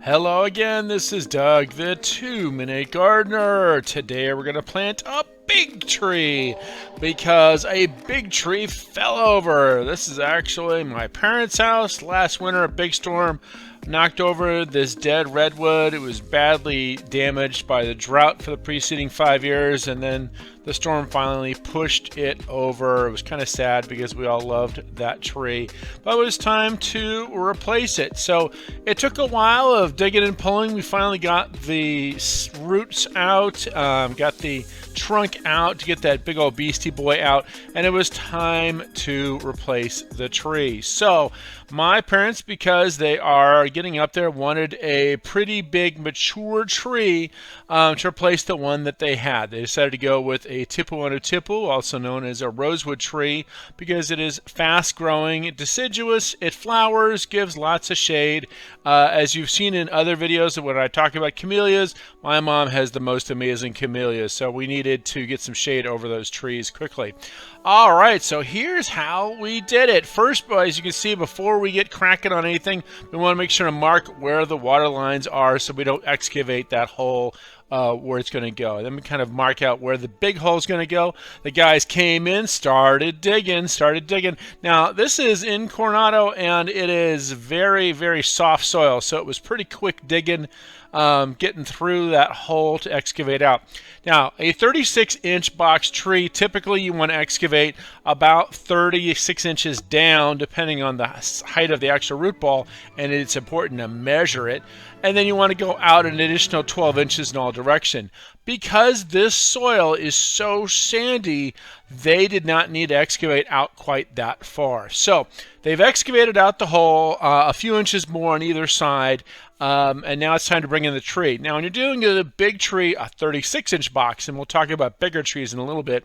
Hello again, this is Doug, the 2-Minute Gardener. Today we're going to plant a big tree because a big tree fell over. This is actually my parents' house. Last winter, a big storm knocked over this dead redwood. It was badly damaged by the drought for the preceding 5 years, and then the storm finally pushed it over. It was kind of sad because we all loved that tree, but it was time to replace it. So it took a while of digging and pulling. We finally got the roots out, got the trunk out to get that big old beastie boy out, and it was time to replace the tree. So my parents, because they are getting up there, wanted a pretty big mature tree to replace the one that they had. They decided to go with a tipu, also known as a rosewood tree, because it is fast growing, deciduous, it flowers, gives lots of shade. As you've seen in other videos when I talk about camellias, my mom has the most amazing camellias, so we needed to get some shade over those trees quickly. All right, so here's how we did it. First, as you can see, before we get cracking on anything, we want to make sure to mark where the water lines are so we don't excavate that hole where it's going to go. Then we kind of mark out where the big hole is going to go. The guys came in, started digging. Now, this is in Coronado, and it is very, very soft soil, so it was pretty quick digging, getting through that hole to excavate out. Now, a 36-inch box tree, typically you want to excavate about 36 inches down, depending on the height of the actual root ball, and it's important to measure it. And then you want to go out an additional 12 inches in all direction. Because this soil is so sandy, they did not need to excavate out quite that far. So they've excavated out the hole a few inches more on either side, and now it's time to bring in the tree. Now, when you're doing a big tree, a 36-inch box, and we'll talk about bigger trees in a little bit,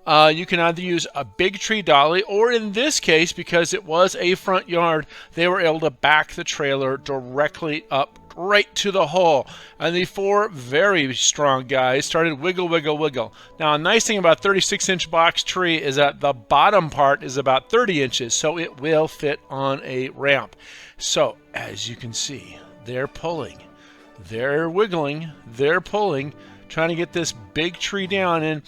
you can either use a big tree dolly, or in this case, because it was a front yard, they were able to back the trailer directly up right to the hole. And the four very strong guys started wiggle. Now, a nice thing about 36-inch box tree is that the bottom part is about 30 inches, so it will fit on a ramp. So, as you can see, they're pulling, they're wiggling, they're pulling, trying to get this big tree down. And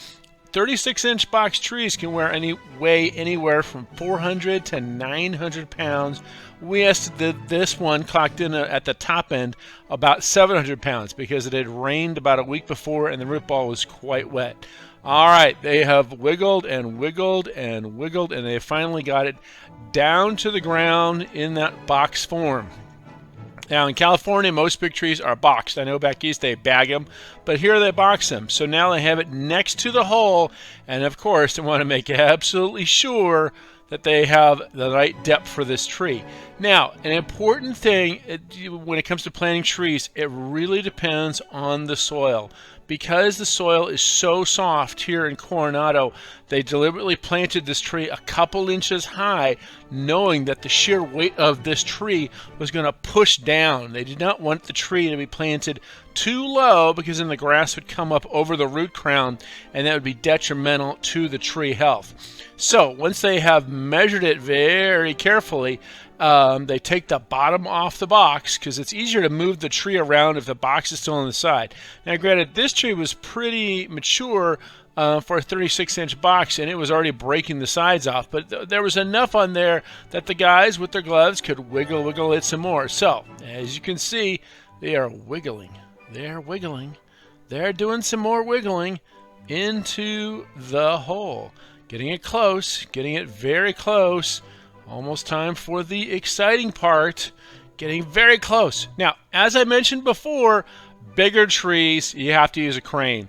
36-inch box trees can weigh anywhere from 400 to 900 pounds. We estimated this one clocked in at the top end about 700 pounds because it had rained about a week before and the root ball was quite wet. All right, they have wiggled, and they finally got it down to the ground in that box form. Now, in California, most big trees are boxed. I know back east they bag them, but here they box them. So now they have it next to the hole, and of course, they want to make absolutely sure that they have the right depth for this tree. Now, an important thing when it comes to planting trees, it really depends on the soil. Because the soil is so soft here in Coronado, they deliberately planted this tree a couple inches high, knowing that the sheer weight of this tree was going to push down. They did not want the tree to be planted too low because then the grass would come up over the root crown and that would be detrimental to the tree health. So once they have measured it very carefully, they take the bottom off the box because it's easier to move the tree around if the box is still on the side. Now, granted, this tree was pretty mature for a 36-inch box, and it was already breaking the sides off, but there was enough on there that the guys with their gloves could wiggle it some more. So, as you can see, they are wiggling. They're wiggling. They're doing some more wiggling into the hole. Getting it close, getting it very close. Almost time for the exciting part, getting very close. Now, as I mentioned before, bigger trees, you have to use a crane.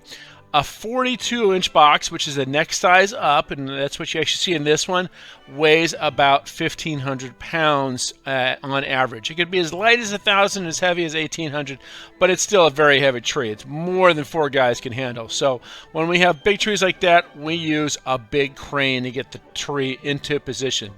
A 42-inch box, which is the next size up, and that's what you actually see in this one, weighs about 1,500 pounds on average. It could be as light as 1,000, as heavy as 1,800, but it's still a very heavy tree. It's more than 4 guys can handle. So when we have big trees like that, we use a big crane to get the tree into position.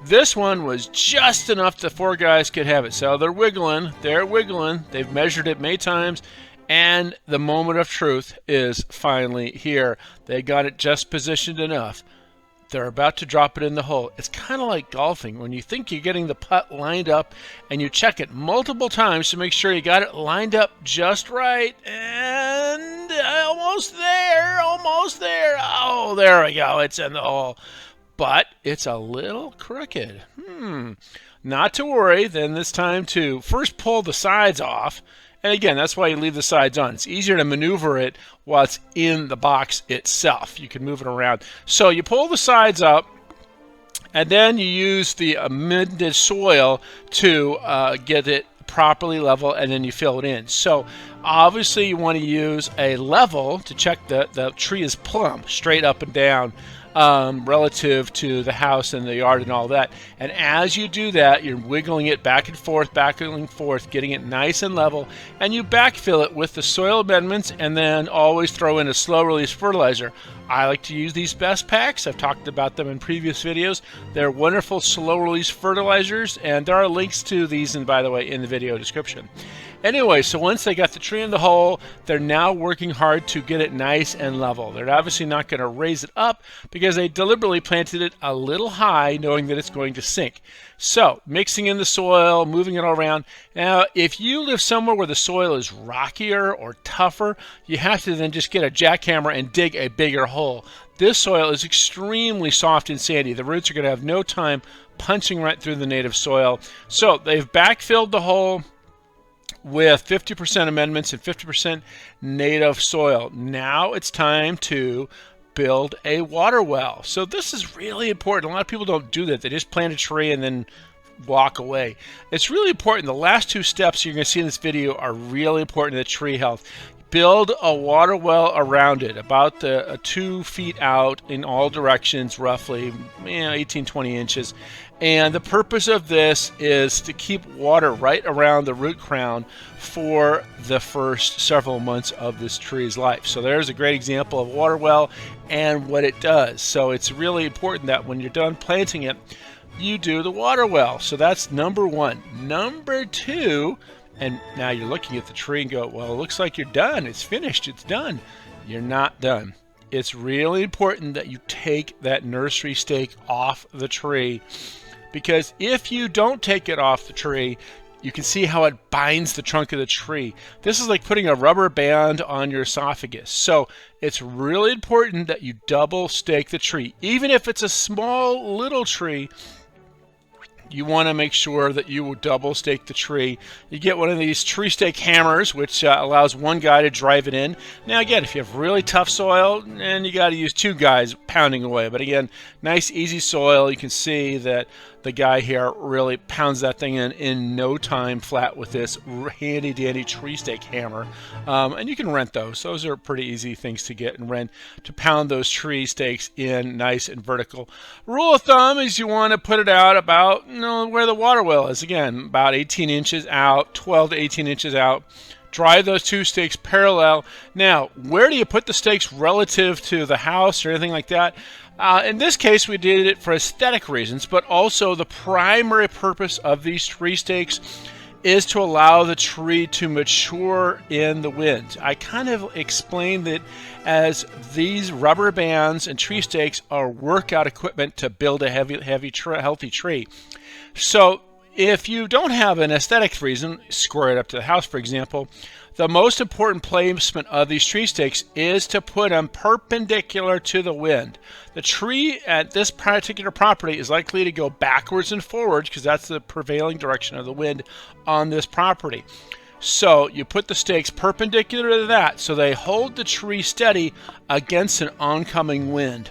This one was just enough that 4 guys could have it. So they're wiggling. They've measured it many times. And the moment of truth is finally here. They got it just positioned enough. they're about to drop it in the hole. It's kind of like golfing. When you think you're getting the putt lined up and you check it multiple times to make sure you got it lined up just right, and almost there, almost there. Oh, there we go. It's in the hole. But it's a little crooked. Not to worry. Then it's time to first pull the sides off. And again, that's why you leave the sides on. It's easier to maneuver it while it's in the box itself. You can move it around. So you pull the sides up, and then you use the amended soil to get it properly level, and then you fill it in. So obviously you want to use a level to check the tree is plumb, straight up and down, relative to the house and the yard and all that. And as you do that, you're wiggling it back and forth, getting it nice and level, and you backfill it with the soil amendments, and then always throw in a slow release fertilizer. I like to use these best packs. I've talked about them in previous videos. They're wonderful slow release fertilizers, and there are links to these, and by the way, in the video description. Anyway, so once they got the tree in the hole, they're now working hard to get it nice and level. They're obviously not going to raise it up because they deliberately planted it a little high, knowing that it's going to sink. So, mixing in the soil, moving it all around. Now, if you live somewhere where the soil is rockier or tougher, you have to then just get a jackhammer and dig a bigger hole. This soil is extremely soft and sandy. The roots are going to have no time punching right through the native soil. So, they've backfilled the hole with 50% amendments and 50% native soil. Now it's time to build a water well. So this is really important. A lot of people don't do that. They just plant a tree and then walk away. It's really important. The last two steps you're going to see in this video are really important to the tree health. Build a water well around it, about 2 feet out in all directions, roughly 18-20 inches. And the purpose of this is to keep water right around the root crown for the first several months of this tree's life. So there's a great example of a water well and what it does. So it's really important that when you're done planting it, you do the water well. So that's number one. Number two, and now you're looking at the tree and go, well, it looks like you're done. It's finished. It's done. You're not done. It's really important that you take that nursery stake off the tree, because if you don't take it off the tree, you can see how it binds the trunk of the tree. This is like putting a rubber band on your esophagus. So it's really important that you double stake the tree. Even if it's a small little tree, you want to make sure that you will double stake the tree. You get one of these tree stake hammers, which allows one guy to drive it in. Now again, if you have really tough soil, and you got to use 2 guys pounding away. But again, nice easy soil. You can see that the guy here really pounds that thing in no time flat with this handy dandy tree stake hammer. And you can rent those. Those are pretty easy things to get and rent, to pound those tree stakes in nice and vertical. Rule of thumb is you want to put it out about where the water well is. Again, about 18 inches out, 12 to 18 inches out. Drive those 2 stakes parallel. Now, where do you put the stakes relative to the house or anything like that? In this case, we did it for aesthetic reasons, but also the primary purpose of these tree stakes is to allow the tree to mature in the wind. I kind of explained it as these rubber bands and tree stakes are workout equipment to build a healthy tree. So if you don't have an aesthetic reason, square it up to the house, for example, the most important placement of these tree stakes is to put them perpendicular to the wind. The tree at this particular property is likely to go backwards and forwards because that's the prevailing direction of the wind on this property. So you put the stakes perpendicular to that so they hold the tree steady against an oncoming wind.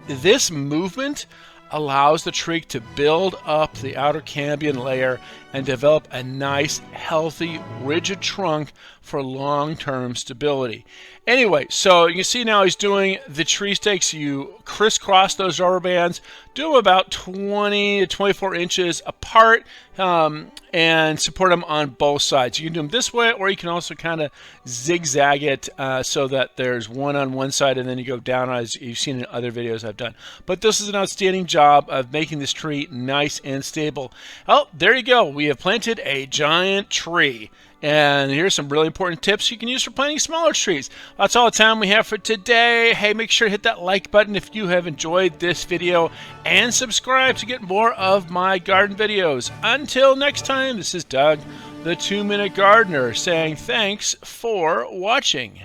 This movement allows the tree to build up the outer cambium layer and develop a nice, healthy, rigid trunk for long-term stability. Anyway, so you can see now he's doing the tree stakes. You crisscross those rubber bands, do them about 20 to 24 inches apart, and support them on both sides. You can do them this way, or you can also kind of zigzag it so that there's one on one side and then you go down, as you've seen in other videos I've done. But this is an outstanding job of making this tree nice and stable. Oh, there you go. We have planted a giant tree And here's some really important tips you can use for planting smaller trees. That's all the time we have for today. Hey, make sure to hit that like button if you have enjoyed this video, and subscribe to get more of my garden videos. Until next time, this is Doug, the 2-Minute Gardener, saying thanks for watching.